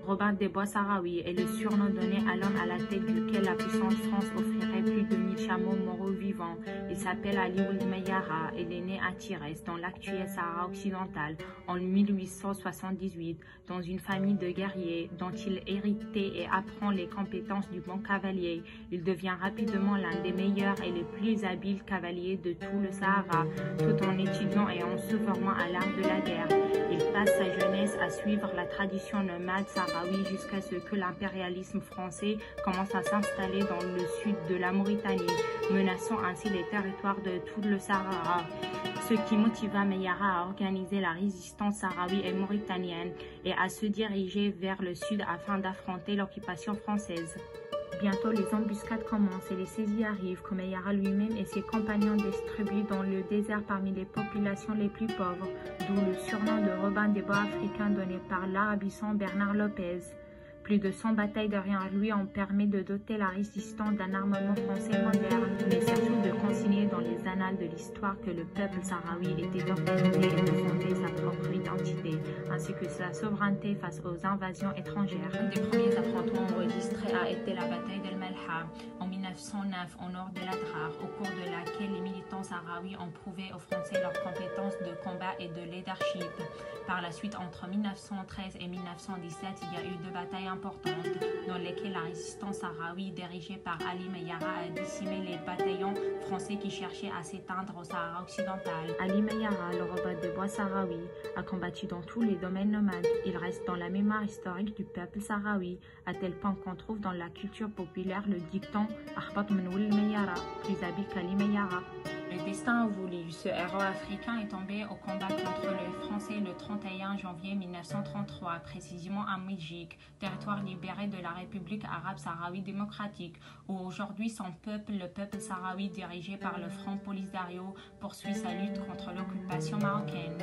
Robin des Bois Sahraoui est le surnom donné à l'homme à la tête duquel la puissante France offrirait plus de 1000 chameaux moraux vivants. Il s'appelle Ali Ould Mayara et il est né à Tirès, dans l'actuel Sahara occidental, en 1878, dans une famille de guerriers dont il hérite et apprend les compétences du bon cavalier. Il devient rapidement l'un des meilleurs et les plus habiles cavaliers de tout le Sahara, tout en étudiant et en se formant à l'art de la guerre. Il passe sa jeunesse à suivre la tradition nomade sahraoui jusqu'à ce que l'impérialisme français commence à s'installer dans le sud de la Mauritanie, menaçant ainsi les territoires de tout le Sahara. Ce qui motiva Mayara à organiser la résistance sahraoui et mauritanienne et à se diriger vers le sud afin d'affronter l'occupation française. Bientôt, les embuscades commencent et les saisies arrivent, que Mayara lui-même et ses compagnons distribuent dans le désert parmi les populations les plus pauvres, d'où le surnom de Robin des Bois africains donné par l'arabisson Bernard Lopez. Plus de 100 batailles derrière lui ont permis de doter la résistance d'un armement français moderne, mais surtout de consigner dans les annales de l'histoire que le peuple sahraoui était organisé et de fonder sa propre identité, ainsi que sa souveraineté face aux invasions étrangères. Un des premiers affrontements enregistrés a été la bataille d'El Malha en 1909 au nord de l'Adrar, au cours de laquelle les militants sahraouis ont prouvé aux Français leurs compétences de combat et de leadership. Par la suite, entre 1913 et 1917, il y a eu deux batailles importantes dans lesquelles la résistance sahraoui dirigée par Ali Mayara a décimé les bataillons français qui cherchaient à s'éteindre au Sahara occidental. Ali Mayara, le Robin des Bois Sahraoui, a combattu dans tous les domaines nomades. Il reste dans la mémoire historique du peuple sahraoui, à tel point qu'on trouve dans la culture populaire le dicton « Ahbat min Ould Mayara », plus habile qu'Ali Mayara. Le destin a voulu. Ce héros africain est tombé au combat contre les Français le 31 janvier 1933, précisément à Médjik, territoire libéré de la République arabe sahraoui démocratique, où aujourd'hui son peuple, le peuple sahraoui dirigé par le Front Polisario, poursuit sa lutte contre l'occupation marocaine.